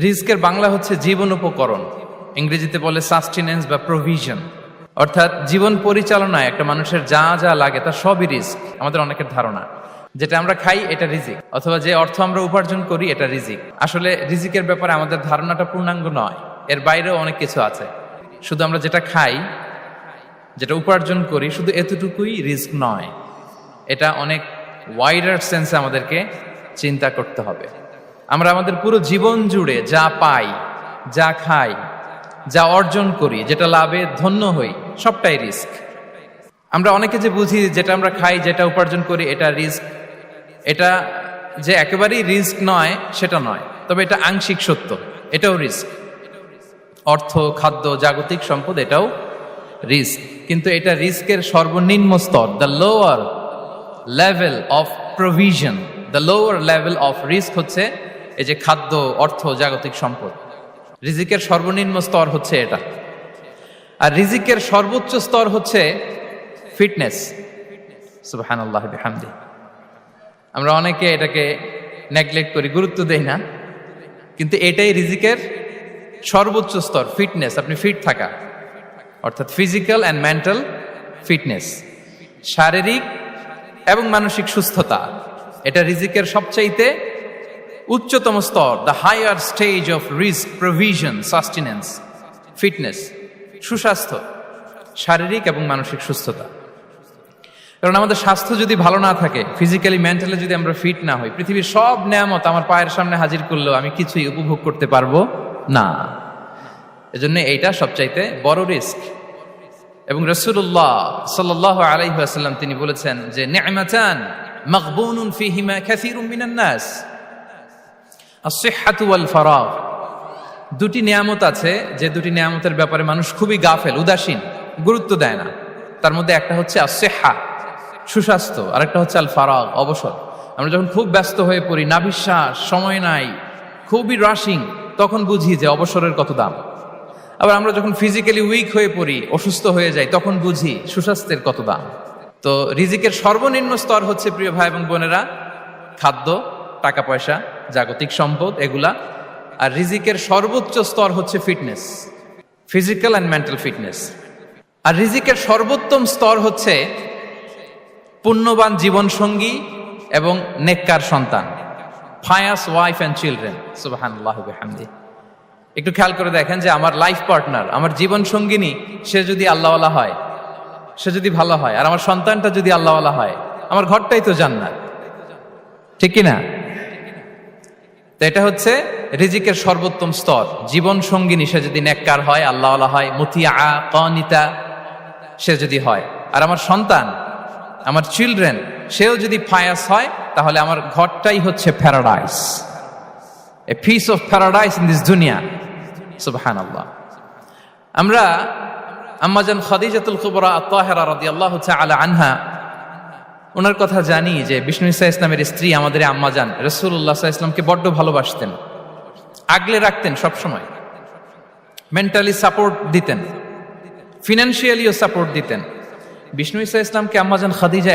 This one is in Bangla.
রিস্কের বাংলা হচ্ছে জীবন উপকরণ, ইংরেজিতে বলে সাস্টেনেন্স বা প্রভিশন। অর্থাৎ জীবন পরিচালনায় একটা মানুষের যা যা লাগে তার সবই রিস্ক। আমাদের অনেকের ধারণা যেটা আমরা খাই এটা রিজিক, অথবা যে অর্থ আমরা উপার্জন করি এটা রিজিক। আসলে রিজিকের ব্যাপারে আমাদের ধারণাটা পূর্ণাঙ্গ নয়, এর বাইরেও অনেক কিছু আছে। শুধু আমরা যেটা খাই, যেটা উপার্জন করি, শুধু এতটুকুই রিস্ক নয়, এটা অনেক ওয়াইডার সেন্সে আমাদেরকে চিন্তা করতে হবে। আমরা আমাদের পুরো জীবন জুড়ে যা পাই, যা খাই, যা অর্জন করি, যেটা লাভে ধন্য হই, সবটাই রিস্ক। আমরা অনেকে যে বুঝি যেটা আমরা খাই, যেটা উপার্জন করি এটা রিস্ক, এটা যে একেবারেই রিস্ক নয় সেটা নয়, তবে এটা আংশিক সত্য, এটাও রিস্ক। অর্থ, খাদ্য, জাগতিক সম্পদ এটাও রিস্ক, কিন্তু এটা রিস্কের সর্বনিম্ন স্তর, the lower level of provision, the lower level of risk হচ্ছে এই যে খাদ্য, অর্থ, জাগতিক সম্পদ। রিজিকের সর্বনিম্ন স্তর হচ্ছে এটা। আর রিজিকের সর্বোচ্চ স্তর হচ্ছে ফিটনেস। সুবহানাল্লাহ বিহামদি। আমরা অনেকে এটাকে নেগলেক্ট করি, গুরুত্ব দেই না, কিন্তু এটাই রিজিকের সর্বোচ্চ স্তর, ফিটনেস। আপনি ফিট থাকা, অর্থাৎ ফিজিক্যাল অ্যান্ড মেন্টাল ফিটনেস, শারীরিক এবং মানসিক সুস্থতা, এটা রিজিকের সবচাইতে উচ্চতম স্তর, the higher stage of risk, provision, sustenance, fitness, সুস্বাস্থ্য, শারীরিক এবং মানসিক সুস্থতা। কারণ আমাদের স্বাস্থ্য যদি ভালো না থাকে, ফিজিক্যালি মেন্টালি যদি আমরা ফিট না হই, পৃথিবীর সব নেয়ামত আমার পায়ের সামনে হাজির করলেও আমি কিছুই উপভোগ করতে পারবো না। এজন্য এইটা সবচাইতে বড় রিস্ক। এবং রাসূলুল্লাহ সাল্লাল্লাহু আলাইহি ওয়াসাল্লাম তিনি বলেছেন যে নি'মাতান মাগবুনুন ফীহিমা কাসীরুম মিনান নাস, আস-সিহহাতু ওয়াল ফারাগ। দুটি নিয়ামত আছে যে দুটি নিয়ামতের ব্যাপারে মানুষ খুবই গাফেল, উদাসীন, গুরুত্ব দেয় না। তার মধ্যে একটা হচ্ছে আস-সিহহা, সুস্বাস্থ্য, আর একটা হচ্ছে আল ফারাগ, অবসর। আমরা যখন খুব ব্যস্ত হয়ে পড়ি, নাভিশ্বাস, সময় নাই, খুবই রাশিং, তখন বুঝি যে অবসরের কত দাম। আবার আমরা যখন ফিজিক্যালি উইক হয়ে পড়ি, অসুস্থ হয়ে যাই, তখন বুঝি সুস্বাস্থ্যের কত দাম। তো রিজিকের সর্বনিম্ন স্তর হচ্ছে, প্রিয় ভাই এবং বোনেরা, খাদ্য, টাকা পয়সা, জাগতিক সম্পদ, এগুলা। আর রিজিকের সর্বোচ্চ স্তর হচ্ছে fitness, physical and mental fitness. আর রিজিকের সর্বোত্তম স্তর হচ্ছে পুণ্যবান জীবন সঙ্গী এবং নেককার সন্তান, ফায়াস ওয়াইফ অ্যান্ড চিলড্রেন। সুবহানাল্লাহ বিহামদি। একটু খেয়াল করে দেখেন যে আমার লাইফ পার্টনার, আমার জীবন সঙ্গিনী, সে যদি আল্লাহওয়ালা হয়, সে যদি ভালো হয়, আর আমার সন্তানটা যদি আল্লাহওয়ালা হয়, আমার ঘরটাই তো জান্নাত, ঠিক কিনা? তো এটা হচ্ছে রিজিকের সর্বোত্তম স্তর। জীবন সঙ্গিনী সে যদি নেককার হয়, আল্লাহওয়ালা হয়, মুতিয়া কানিতা সে যদি হয়, আর আমার সন্তান, আমার চিলড্রেন, সেও যদি ফায়াস হয়, তাহলে আমার ঘরটাই হচ্ছে paradise, a piece of paradise in this দুনিয়া। সুবহানাল্লাহ। আমরা আম্মাজান খাদিজাতুল কুবরা আত-তাহেরা রাদিয়াল্লাহু তাআলা আনহা, ওনার কথা জানি যে বিষ্ণু ঈসা ইসলামের স্ত্রী আমাদের আম্মাজান রাসূলুল্লাহ সাল্লাল্লাহু আলাইহি ওয়াসাল্লামকে বড্ড ভালোবাসতেন, আগলে রাখতেন সব সময়, মেন্টালি সাপোর্ট দিতেন, ফিনান্সিয়ালিও সাপোর্ট দিতেন। বিষ্ণু ঈসা ইসলামকে আম্মাজান খাদিজা